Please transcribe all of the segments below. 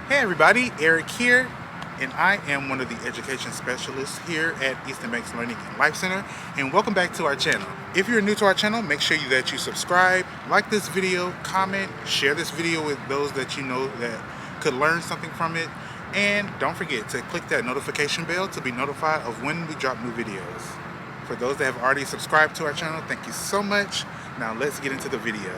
Hey everybody, Eric here, and I am one of the education specialists here at Easton Learning and Life Center, and welcome back to our channel. If you're new to our channel, make sure that you subscribe, like this video, comment, share this video with those that you know that could learn something from it, and don't forget to click that notification bell to be notified of when we drop new videos. For those that have already subscribed to our channel, thank you so much. Now let's get into the video.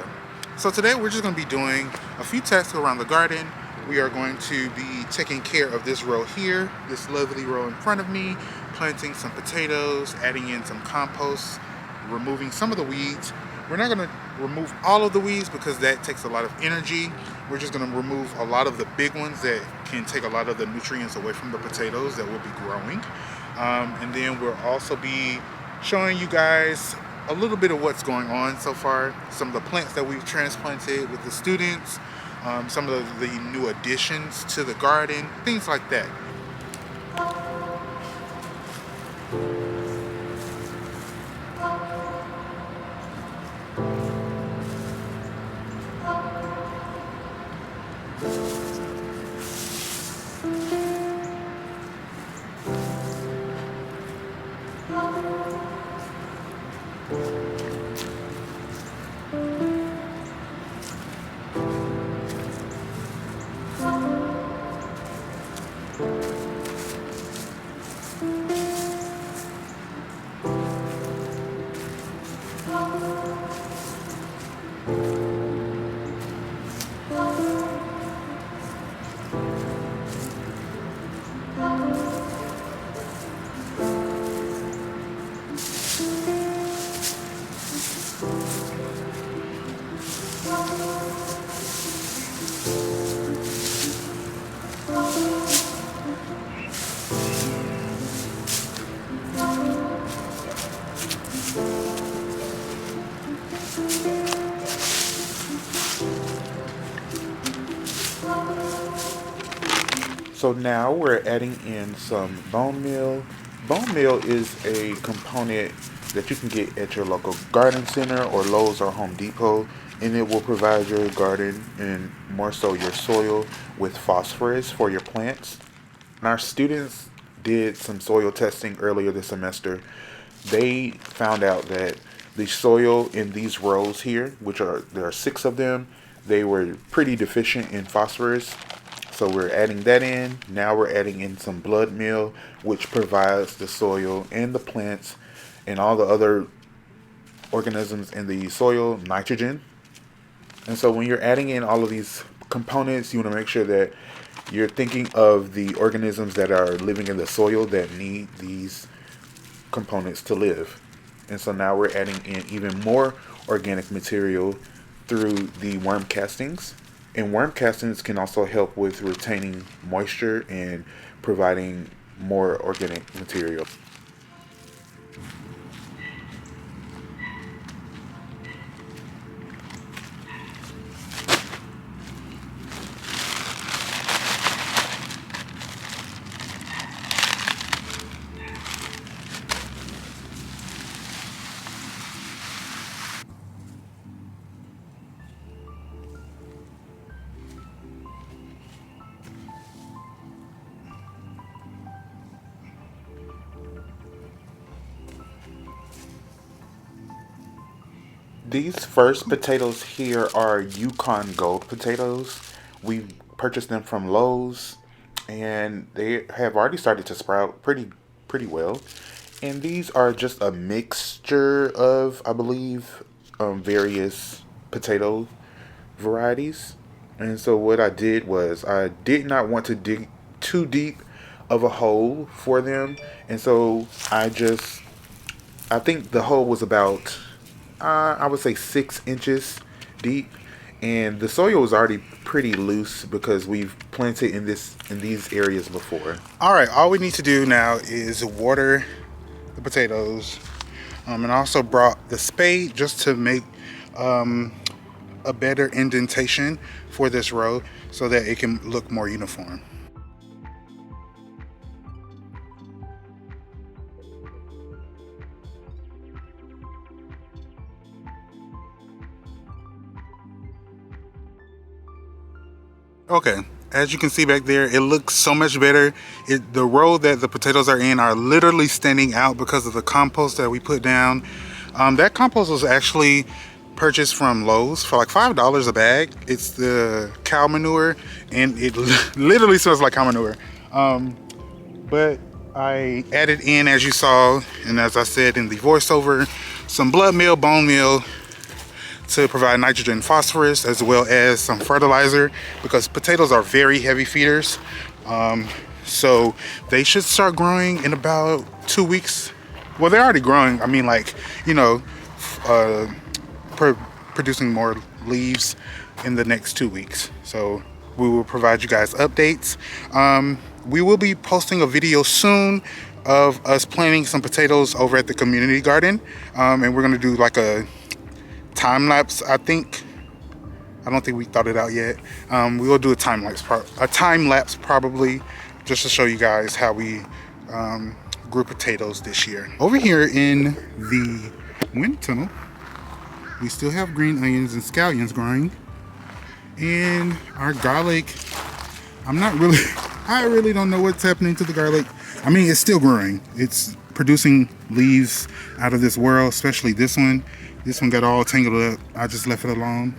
So today we're just going to be doing a few tasks around the garden. We are going to be taking care of this row here, this lovely row in front of me, planting some potatoes, adding in some compost, removing some of the weeds. We're not going to remove all of the weeds because that takes a lot of energy. We're just going to remove a lot of the big ones that can take a lot of the nutrients away from the potatoes that will be growing. And then we'll also be showing you guys a little bit of what's going on so far, some of the plants that we've transplanted with the students, some of the new additions to the garden, things like that. So now we're adding in some bone meal. Bone meal is a component that you can get at your local garden center or Lowe's or Home Depot, and it will provide your garden and more so your soil with phosphorus for your plants. And our students did some soil testing earlier this semester. They found out that the soil in these rows here, there are 6 of them, they were pretty deficient in phosphorus. So we're adding that in. Now we're adding in some blood meal, which provides the soil and the plants and all the other organisms in the soil nitrogen. And so when you're adding in all of these components, you want to make sure that you're thinking of the organisms that are living in the soil that need these components to live. And so now we're adding in even more organic material through the worm castings. And worm castings can also help with retaining moisture and providing more organic material. These first potatoes here are Yukon Gold potatoes. We purchased them from Lowe's, and they have already started to sprout pretty well. And these are just a mixture of, I believe, various potato varieties. And so what I did was I did not want to dig too deep of a hole for them, and so I think the hole was about, I would say 6 inches deep, and the soil was already pretty loose because we've planted in these areas before. All right, all we need to do now is water the potatoes, and I also brought the spade just to make a better indentation for this row so that it can look more uniform. Okay, As you can see back there, it looks so much better. The row that the potatoes are in are literally standing out because of the compost that we put down. That compost was actually purchased from Lowe's for like $5 a bag. It's the cow manure, and it literally smells like cow manure. But I added in, as you saw, and as I said in the voiceover, some blood meal, bone meal, to provide nitrogen and phosphorus, as well as some fertilizer, because potatoes are very heavy feeders. So they should start growing in about 2 weeks. Well, they're already growing. I mean, like, you know, producing more leaves in the next 2 weeks. So we will provide you guys updates. We will be posting a video soon of us planting some potatoes over at the community garden. And we're gonna do like a time lapse, I think. I don't think we thought it out yet. We will do a time lapse probably, just to show you guys how we grew potatoes this year. Over here in the wind tunnel, we still have green onions and scallions growing, and our garlic, I really don't know what's happening to the garlic. I mean, it's still growing. It's producing leaves out of this world, especially this one. This one got all tangled up. I just left it alone.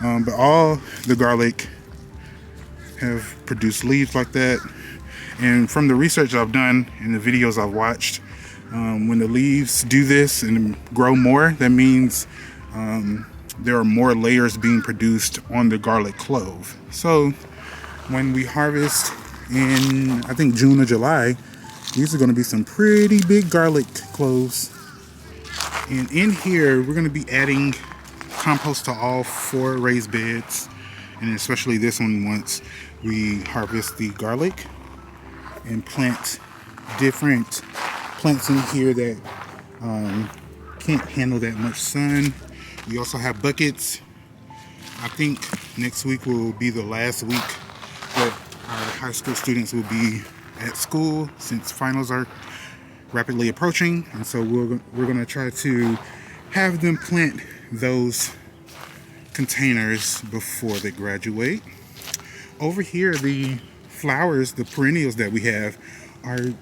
But all the garlic have produced leaves like that. And from the research I've done and the videos I've watched, when the leaves do this and grow more, that means there are more layers being produced on the garlic clove. So when we harvest in, I think, June or July, these are going to be some pretty big garlic cloves. And in here, we're going to be adding compost to all 4 raised beds, and especially this one once we harvest the garlic, and plant different plants in here that can't handle that much sun. We also have buckets. I think next week will be the last week that our high school students will be at school, since finals are rapidly approaching, and so we're going to try to have them plant those containers before they graduate. Over here, the flowers, the perennials that we have, are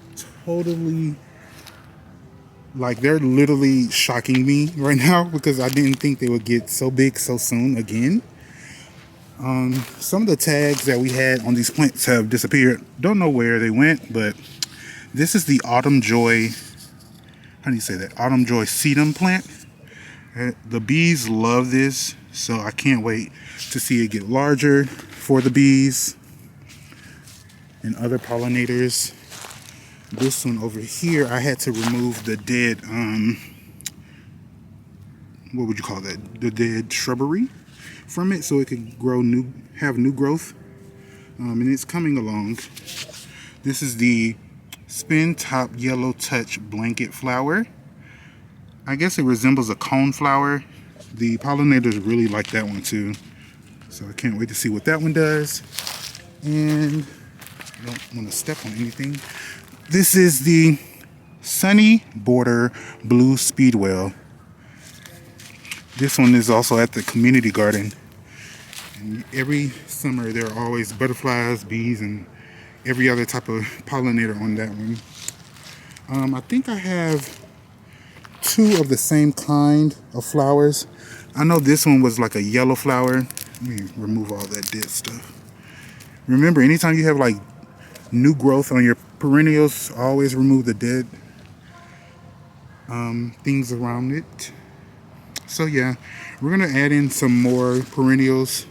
totally, like, they're literally shocking me right now, because I didn't think they would get so big so soon again. Some of the tags that we had on these plants have disappeared. Don't know where they went, but this is the Autumn Joy, how do you say that? Autumn Joy sedum plant. The bees love this, so I can't wait to see it get larger for the bees and other pollinators. This one over here, I had to remove the dead, what would you call that? The dead shrubbery from it, so it could have new growth. And it's coming along. This is the Spin Top Yellow Touch Blanket Flower. I guess it resembles a cone flower. The pollinators really like that one too, so I can't wait to see what that one does. And I don't want to step on anything. This is the Sunny Border Blue Speedwell. This one is also at the community garden. And every summer there are always butterflies, bees, and every other type of pollinator on that one. I think I have 2 of the same kind of flowers. I know this one was like a yellow flower. Let me remove all that dead stuff. Remember, anytime you have like new growth on your perennials, always remove the dead things around it. So yeah, we're gonna add in some more perennials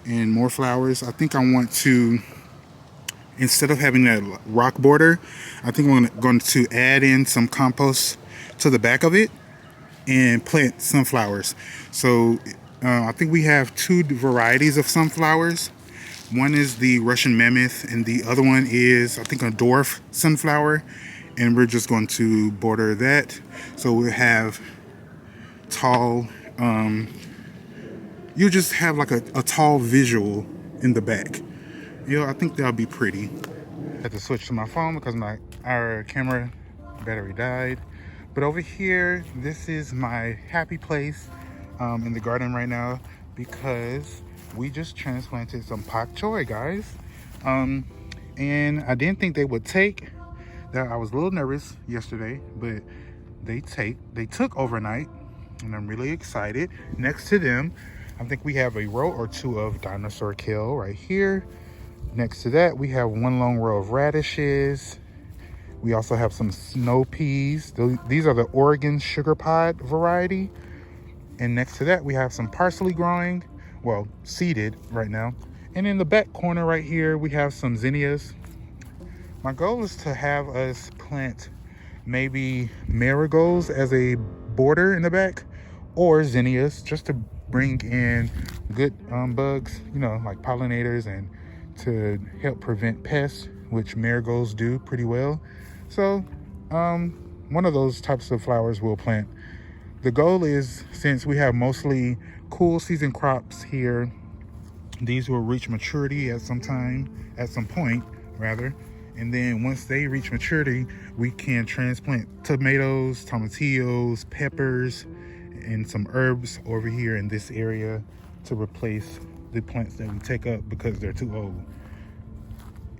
and more flowers. I think I want to, instead of having that rock border, I think I'm going to add in some compost to the back of it and plant sunflowers. So I think we have 2 varieties of sunflowers. One is the Russian mammoth, and the other one is, I think, a dwarf sunflower, and we're just going to border that, so we'll have tall, you just have like a tall visual in the back. You know, I think that'll be pretty. I had to switch to my phone because our camera battery died. But over here, this is my happy place in the garden right now, because we just transplanted some pak choi, guys. And I didn't think they would take that. I was a little nervous yesterday, but they took overnight, and I'm really excited. Next to them, I think we have a row or two of dinosaur kale right here. Next to that, we have one long row of radishes. We also have some snow peas. These are the Oregon sugar pod variety. And next to that, we have some parsley growing, well, seeded right now. And in the back corner right here, we have some zinnias. My goal is to have us plant maybe marigolds as a border in the back, or zinnias, just to bring in good bugs, you know, like pollinators, and to help prevent pests, which marigolds do pretty well. So one of those types of flowers we'll plant. The goal is, since we have mostly cool season crops here, these will reach maturity at some point rather. And then once they reach maturity, we can transplant tomatoes, tomatillos, peppers, and some herbs over here in this area to replace the plants that we take up because they're too old.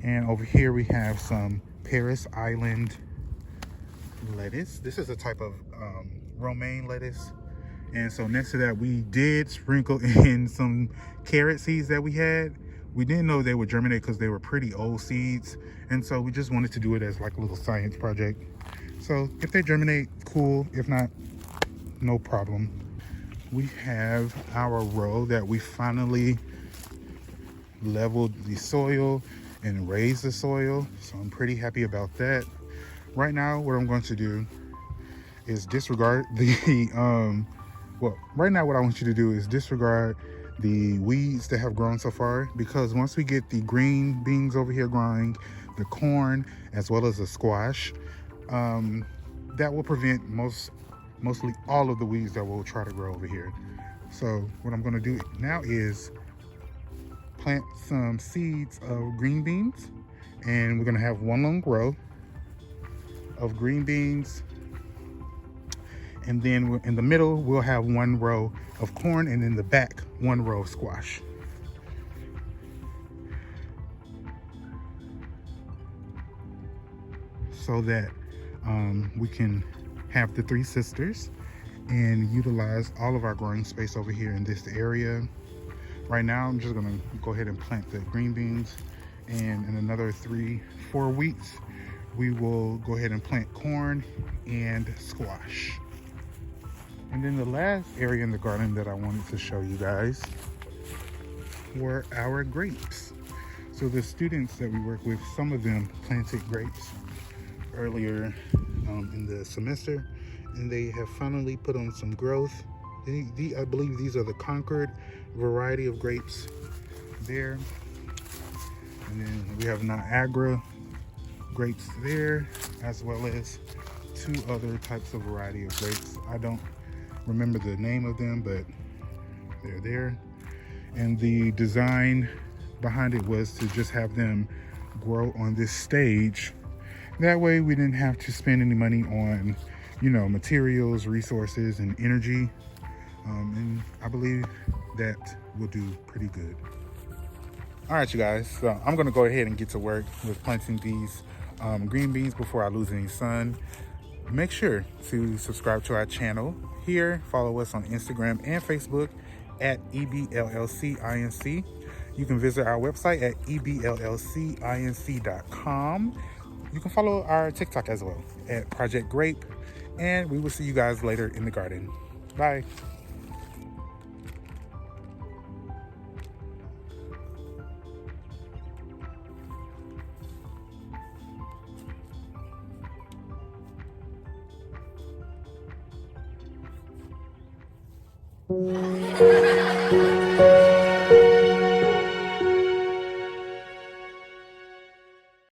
And over here we have some Paris Island lettuce. This is a type of romaine lettuce. And so next to that, we did sprinkle in some carrot seeds that we had. We didn't know they would germinate because they were pretty old seeds, and so we just wanted to do it as like a little science project. So if they germinate, cool. If not, no problem. We have our row that we finally leveled the soil and raised the soil, so I'm pretty happy about that. Right now, what I'm going to do is disregard the right now what I want you to do is disregard the weeds that have grown so far, because once we get the green beans over here growing, the corn, as well as the squash, that will prevent mostly all of the weeds that will try to grow over here. So what I'm going to do now is plant some seeds of green beans, and we're going to have one long row of green beans. And then in the middle, we'll have one row of corn, and in the back, one row of squash. So that we can have the three sisters and utilize all of our growing space over here in this area. Right now, I'm just gonna go ahead and plant the green beans, and in another 3-4 weeks, we will go ahead and plant corn and squash. And then the last area in the garden that I wanted to show you guys were our grapes. So the students that we work with, some of them planted grapes earlier in the semester, and they have finally put on some growth. I believe these are the Concord variety of grapes there. And then we have Niagara grapes there, as well as 2 other types of variety of grapes. I don't remember the name of them, but they're there. And the design behind it was to just have them grow on this stage. That way we didn't have to spend any money on, you know, materials, resources, and energy. And I believe that will do pretty good. All right, you guys, so I'm gonna go ahead and get to work with planting these green beans before I lose any sun. Make sure to subscribe to our channel here. Follow us on Instagram and Facebook at EBLLCINC. You can visit our website at EBLLCINC.com. You can follow our TikTok as well at Project Grape. And we will see you guys later in the garden. Bye.